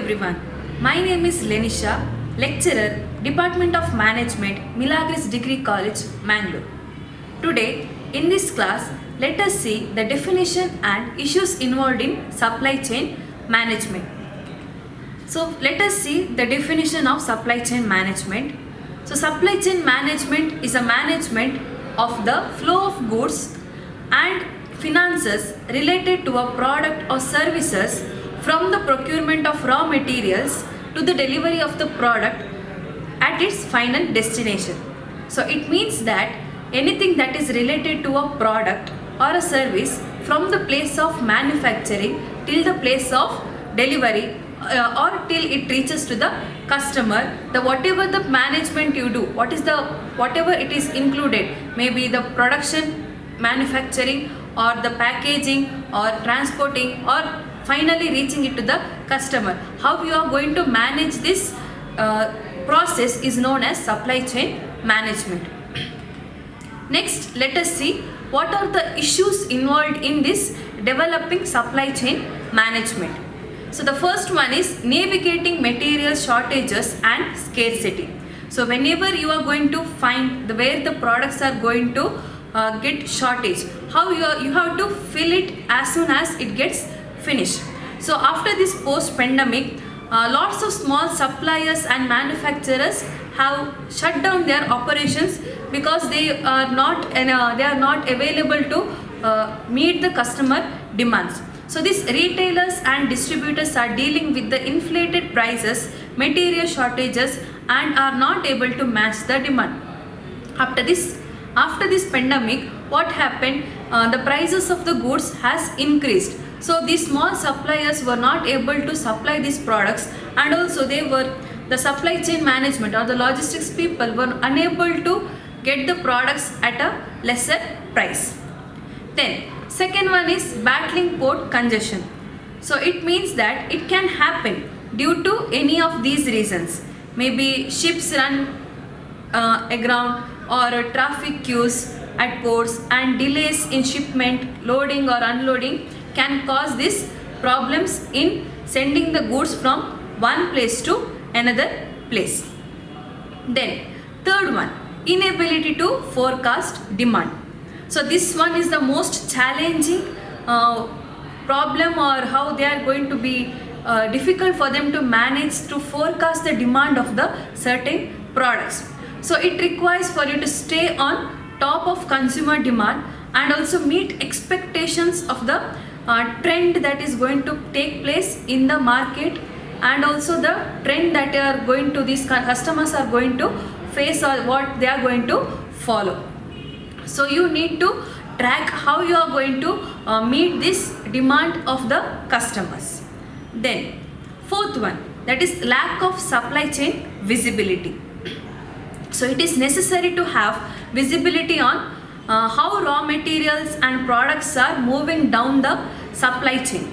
everyone. My name is Lenisha, lecturer, Department of Management, Milagres Degree College, Mangalore. Today, in this class, let us see the definition and issues involved in supply chain management. So, let us see the definition of supply chain management. So, supply chain management is a management of the flow of goods and finances related to a product or services from the procurement of raw materials to the delivery of the product at its final destination. So it means that anything that is related to a product or a service from the place of manufacturing till the place of delivery or till it reaches to the customer, the whatever the management you do, whatever it is included, maybe the production, manufacturing or the packaging or transporting or finally reaching it to the customer, how you are going to manage this process is known as supply chain management. Next, let us see what are the issues involved in this developing supply chain management. So the first one is navigating material shortages and scarcity. So whenever you are going to find where the products are going to get shortage, how you have to fill it as soon as it gets finished. So after this post pandemic, lots of small suppliers and manufacturers have shut down their operations because they are not available to meet the customer demands. So these retailers and distributors are dealing with the inflated prices, material shortages, and are not able to match the demand. After this pandemic, what happened? The prices of the goods has increased. So these small suppliers were not able to supply these products, and also the supply chain management or the logistics people were unable to get the products at a lesser price. Then second one is battling port congestion. So it means that it can happen due to any of these reasons. Maybe ships run aground or traffic queues at ports and delays in shipment, loading or unloading can cause these problems in sending the goods from one place to another place. Then third one, inability to forecast demand. So this one is the most challenging problem, or how they are going to be difficult for them to manage to forecast the demand of the certain products. So it requires for you to stay on top of consumer demand and also meet expectations of the trend that is going to take place in the market, and also the trend that these customers are going to face or what they are going to follow. So you need to track how you are going to meet this demand of the customers. Then fourth one, that is lack of supply chain visibility. So it is necessary to have visibility on how raw materials and products are moving down the supply chain.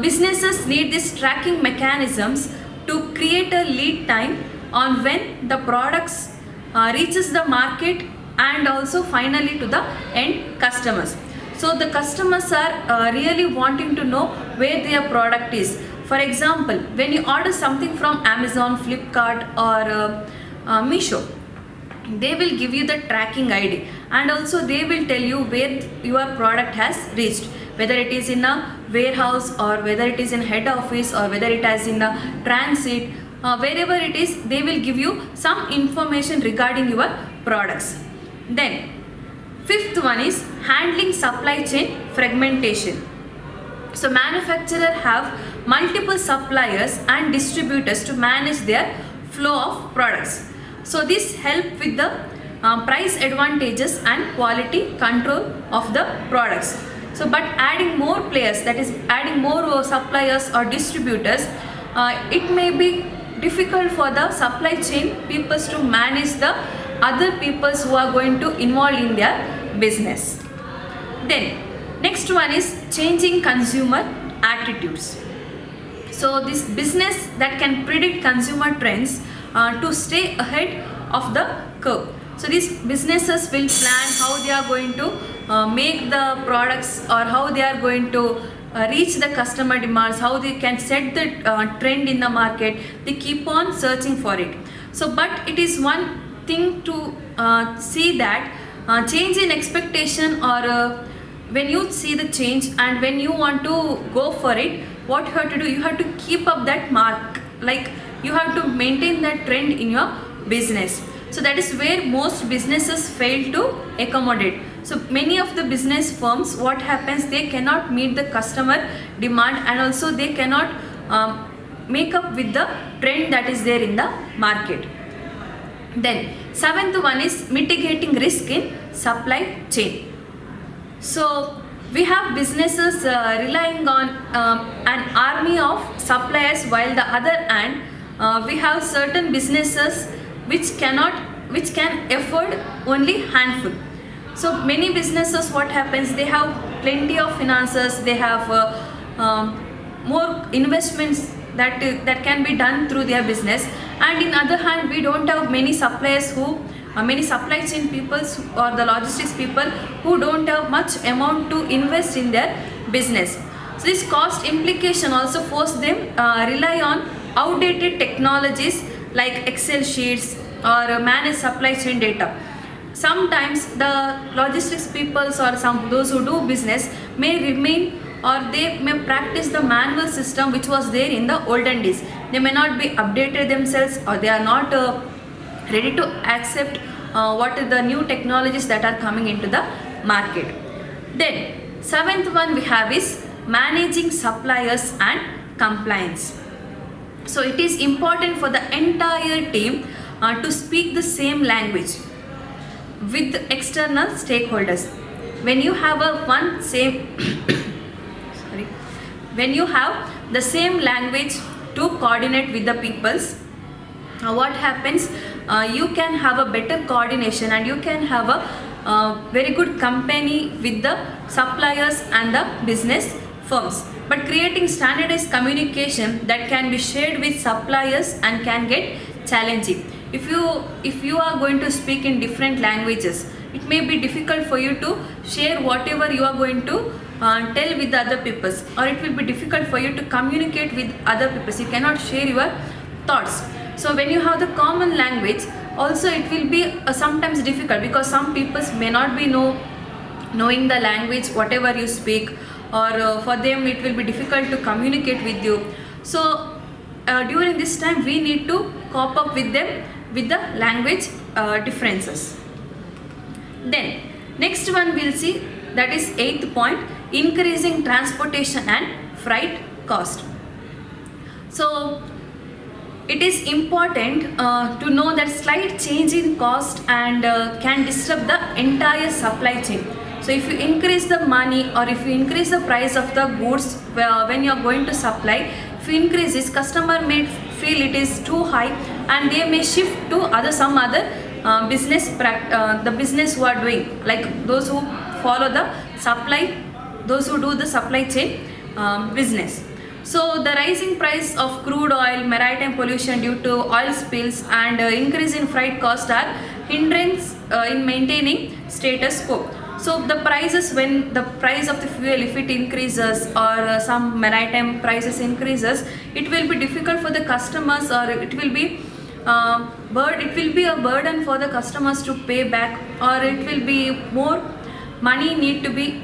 Businesses need these tracking mechanisms to create a lead time on when the products reaches the market and also finally to the end customers. So the customers are really wanting to know where their product is. For example, when you order something from Amazon, Flipkart or Meesho, they will give you the tracking ID, and also they will tell you where your product has reached, whether it is in a warehouse or whether it is in head office or whether it is in a transit, wherever it is, they will give you some information regarding your products. Then fifth one is handling supply chain fragmentation. So manufacturers have multiple suppliers and distributors to manage their flow of products. So this help with the price advantages and quality control of the products. So but adding more players, that is adding more suppliers or distributors, it may be difficult for the supply chain people to manage the other people who are going to involve in their business. Then next one is changing consumer attitudes. So this business that can predict consumer trends to stay ahead of the curve. So these businesses will plan how they are going to make the products or how they are going to reach the customer demands, how they can set the trend in the market. They keep on searching for it. So but it is one thing to see that change in expectation, or when you see the change and when you want to go for it, what you have to do, you have to keep up that mark, like you have to maintain that trend in your business. So that is where most businesses fail to accommodate. So many of the business firms, what happens, they cannot meet the customer demand, and also they cannot make up with the trend that is there in the market. Then seventh one is mitigating risk in supply chain. So we have businesses relying on an army of suppliers, while the other hand we have certain businesses which can afford only handful. So many businesses, what happens, they have plenty of finances, they have more investments that can be done through their business, and in other hand we don't have many suppliers who many supply chain people or the logistics people who don't have much amount to invest in their business. So this cost implication also force them rely on outdated technologies like Excel sheets or manage supply chain data. Sometimes the logistics peoples or those who do business may remain, or they may practice the manual system which was there in the olden days. They may not be updated themselves, or they are not ready to accept what are the new technologies that are coming into the market. Then seventh one we have is managing suppliers and compliance. So it is important for the entire team to speak the same language with external stakeholders. When you have when you have the same language to coordinate with the peoples, what happens, you can have a better coordination and you can have a very good company with the suppliers and the business firms. But creating standardized communication that can be shared with suppliers and can get challenging. If you are going to speak in different languages, it may be difficult for you to share whatever you are going to tell with the other people, or it will be difficult for you to communicate with other people. You cannot share your thoughts. So when you have the common language, also it will be sometimes difficult, because some people may not be knowing the language whatever you speak, or for them it will be difficult to communicate with you. So during this time we need to cope up with them with the language differences. Then next one we'll see, that is eighth point, increasing transportation and freight cost. So it is important to know that slight change in cost and can disrupt the entire supply chain. So if you increase the money, or if you increase the price of the goods when you are going to supply, if you increase this, customer may feel it is too high and they may shift to some other business the business who are doing, like those who follow the supply, those who do the supply chain business. So the rising price of crude oil, maritime pollution due to oil spills, and increase in freight cost are hindrance in maintaining status quo. So the prices, when the price of the fuel, if it increases, or some maritime prices increases, it will be difficult for the customers, or it will be a burden for the customers to pay back, or it will be more money need to be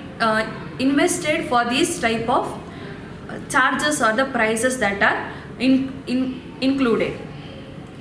invested for these type of charges or the prices that are included.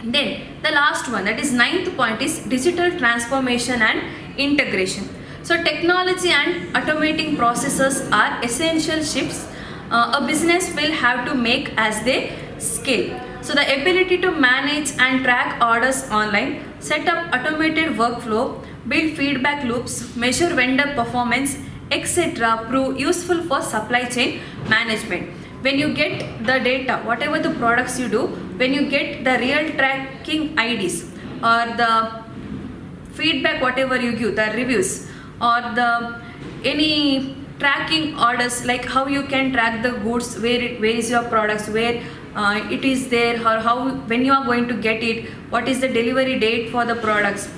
Then the last one, that is ninth point, is digital transformation and integration. So technology and automating processes are essential shifts a business will have to make as they scale. So the ability to manage and track orders online, set up automated workflow, build feedback loops, measure vendor performance, etc. prove useful for supply chain management. When you get the data, whatever the products you do, when you get the real tracking IDs or the feedback, whatever you give, the reviews, or the any tracking orders, like how you can track the goods, where is your products, where it is there, or how, when you are going to get it, what is the delivery date for the products.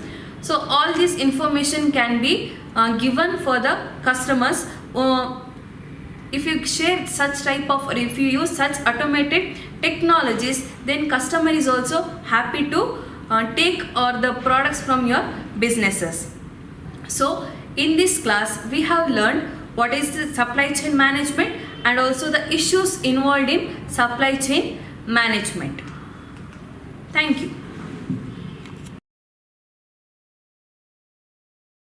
So all this information can be given for the customers if you share such type of, or if you use such automated technologies, then customer is also happy to take or the products from your businesses. So in this class we have learned what is the supply chain management and also the issues involved in supply chain management. Thank you.